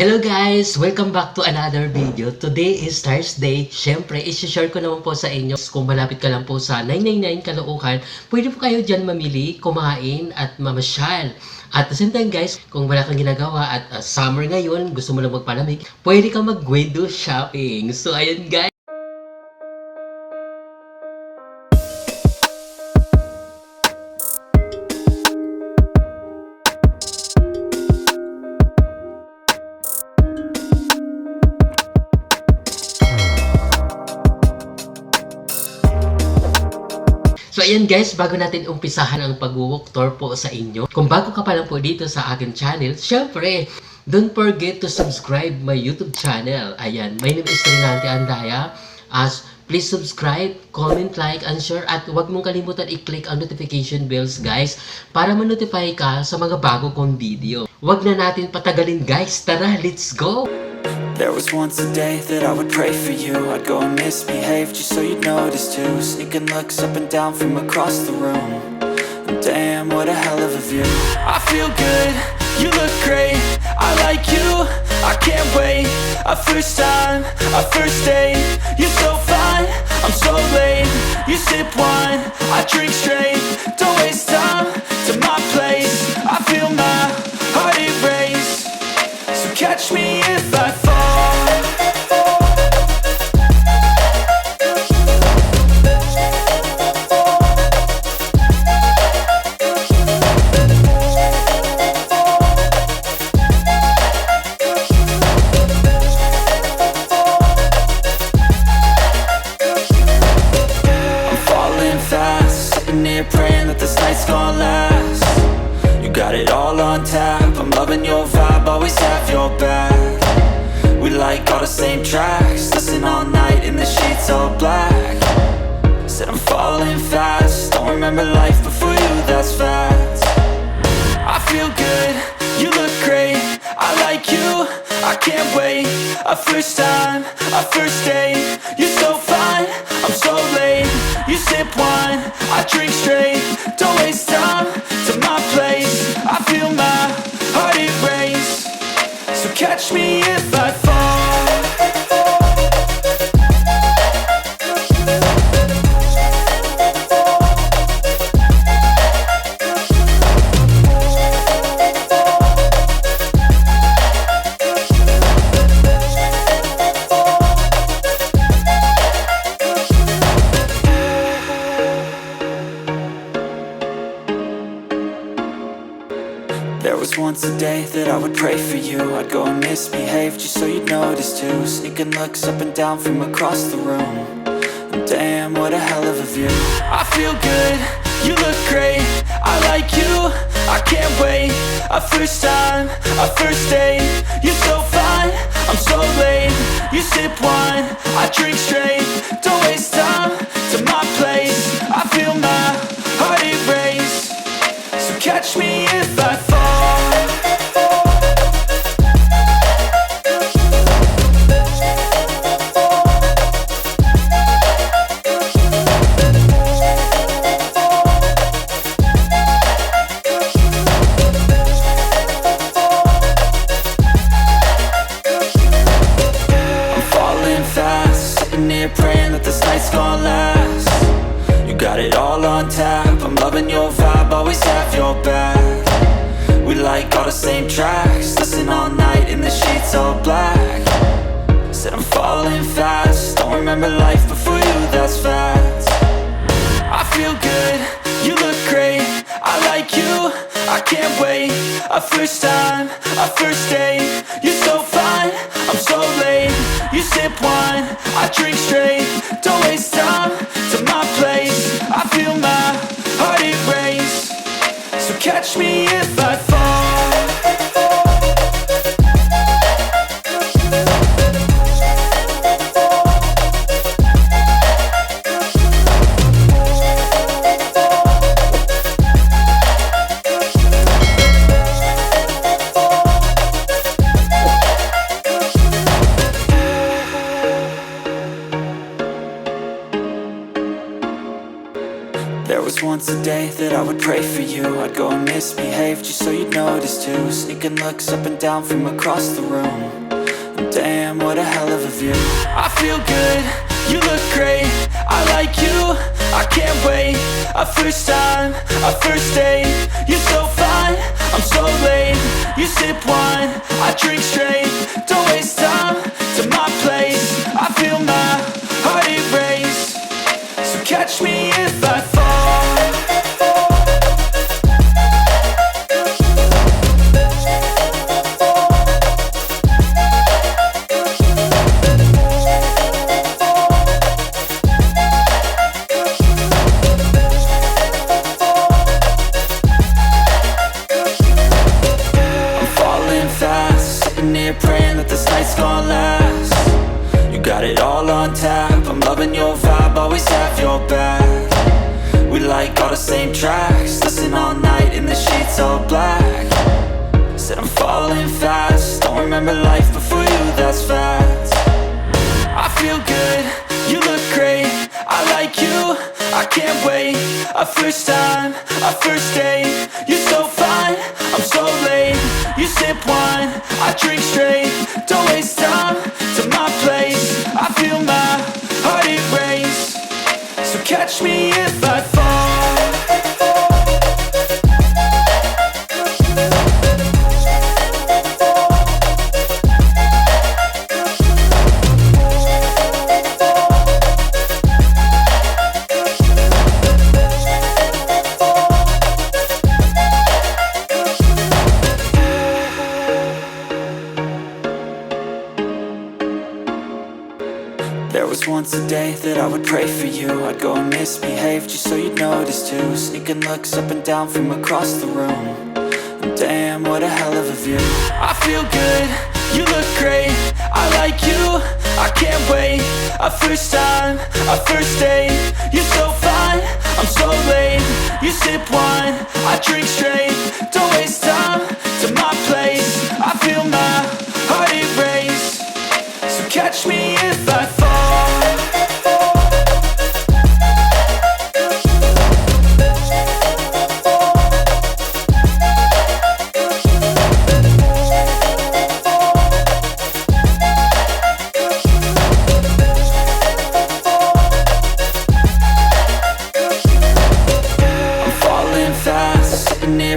Hello guys! Welcome back to another video. Today is Thursday. Siyempre, isi-share ko naman po sa inyo. Kung malapit ka lang po sa 999 Caloocan, pwede po kayo dyan mamili, kumain at mamasyal. At the same time guys, kung wala kang ginagawa at summer ngayon, gusto mo lang magpalamig, pwede kang mag-window shopping. So ayun guys. So ayan guys, bago natin umpisahan ang pag-walk tour po sa inyo, kung bago ka pa lang po dito sa akin channel, syempre, don't forget to subscribe my YouTube channel. Ayan, my name is Trinante Andaya. Please subscribe, comment, like, and share, at huwag mong kalimutan i-click ang notification bells guys para ma-notify ka sa mga bago kong video. Huwag na natin patagalin guys, tara, let's go! There was once a day that I would pray for you. I'd go and misbehave just so you'd notice too. Sneaking looks up and down from across the room. And damn, what a hell of a view. I feel good, you look great, I like you, I can't wait. A first time, a first date. You're so fine, I'm so late. You sip wine, I drink straight. Don't waste time to my place. I feel my heart erase. So catch me if I fall. Praying that this night's gonna last. You got it all on tap, I'm loving your vibe, always have your back. We like all the same tracks, listen all night in the sheets all black. Said I'm falling fast, don't remember life before you, that's fact. I feel good, you look great, I like you, I can't wait. A first time, a first date. You're so fine, I'm so late. You sip wine, I drink straight. Don't waste time to my place. I feel my heart erase. So catch me if I fall. There was once a day that I would pray for you. I'd go and misbehave just so you'd notice too. Sneaking looks up and down from across the room. And damn, what a hell of a view. I feel good, you look great, I like you, I can't wait. A first time, a first date. You're so fine, I'm so late. You sip wine, I drink straight. Don't waste time to my place. I feel my heart erase. So catch me if I fall. Praying that this night's gonna last. You got it all on tap, I'm loving your vibe, always have your back. We like all the same tracks, listen all night in the sheets all black. Said I'm falling fast, don't remember life before you, that's fact. I feel good, you look great, I like you, I can't wait. A first time, a first date. You're so fine, I'm so late. You sip wine, I drink straight. Don't waste time to my place. I feel my heart erase. So catch me if I fall. There was once once a day that I would pray for you. I'd go and misbehave just so you'd notice too. Sneaking looks up and down from across the room. And damn, what a hell of a view. I feel good, you look great, I like you, I can't wait. A first time, a first date. You're so fine, I'm so late. You sip wine, I drink straight. Don't waste time to my place. I feel my heart erase. So catch me if I fall. Praying that this night's gonna last. You got it all on tap, I'm loving your vibe, always have your back. We like all the same tracks, listen all night in the sheets all black. Said I'm falling fast, don't remember life before you, that's fact. I feel good, you look great, I like you, I can't wait. A first time, a first date. You're so fine, I'm so late. You sip wine, I drink straight. Don't waste time to my place. I feel my heart erase. So catch me if I fall. There was once a day that I would pray for you. I'd go and misbehave just so you'd notice too. Sneaking looks up and down from across the room. And damn, what a hell of a view. I feel good, you look great, I like you, I can't wait. A first time, a first date. You're so fine, I'm so late. You sip wine, I drink straight. Don't waste time to my place. I feel my heart erase. So catch me if I fall.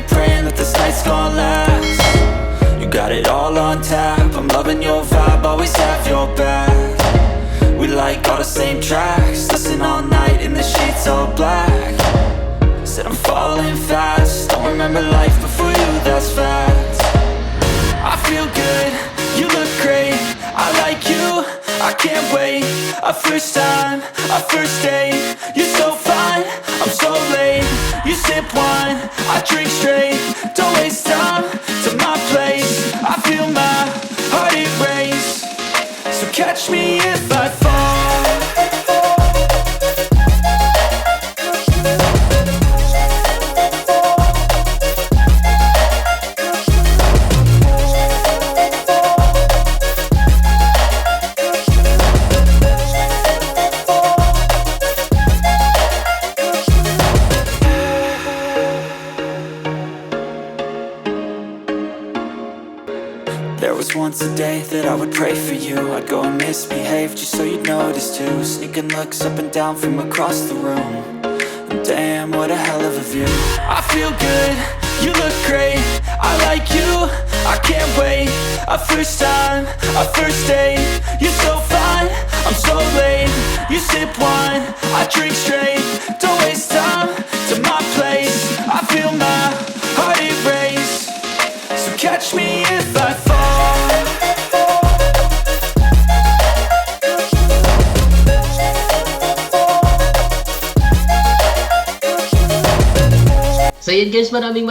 Praying that this night's gonna last. You got it all on tap, I'm loving your vibe, always have your back. We like all the same tracks, listen all night in the sheets all black. Said I'm falling fast, don't remember life before you, that's fact. I feel good, you look great, I like you, I can't wait. A first time, a first date. You're so fine, I'm so late. You sip wine, I drink straight. Don't waste time to my place. I feel my heart erase. So catch me if I fall. There was once a day that I would pray for you. I'd go and misbehave just so you'd notice too. Sneaking looks up and down from across the room. And damn, what a hell of a view. I feel good, you look great, I like you, I can't wait. A first time, a first date. You're so fine, I'm so late. You sip wine, I drink straight. Don't waste time to my place. I feel my heart erase. So catch me if I fall. So yun guys, maraming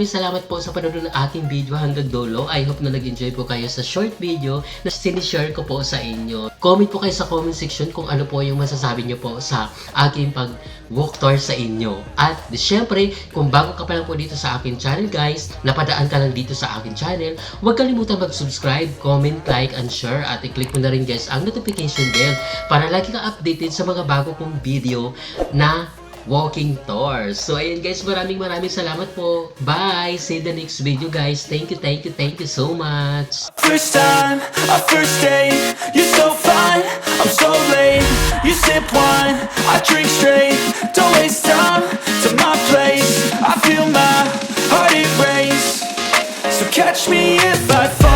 salamat po sa panonood ng aking video hanggang dulo. I hope na nag-enjoy po kayo sa short video na sinishare ko po sa inyo. Comment po kayo sa comment section kung ano po yung masasabi nyo po sa aking pag-walk tour sa inyo. At syempre, kung bago ka pa lang po dito sa aking channel guys, napadaan ka lang dito sa aking channel, huwag kalimutan mag-subscribe, comment, like, and share. At i-click mo na rin guys ang notification bell para lagi ka updated sa mga bago kong video na walking tour. So ayun guys, maraming salamat po. Bye! See you the next video guys. Thank you so much. First time, our first date. You're so fine, I'm so late. You sip wine, I drink straight. Don't waste time to my place. I feel my heart erase. So catch me if I fall.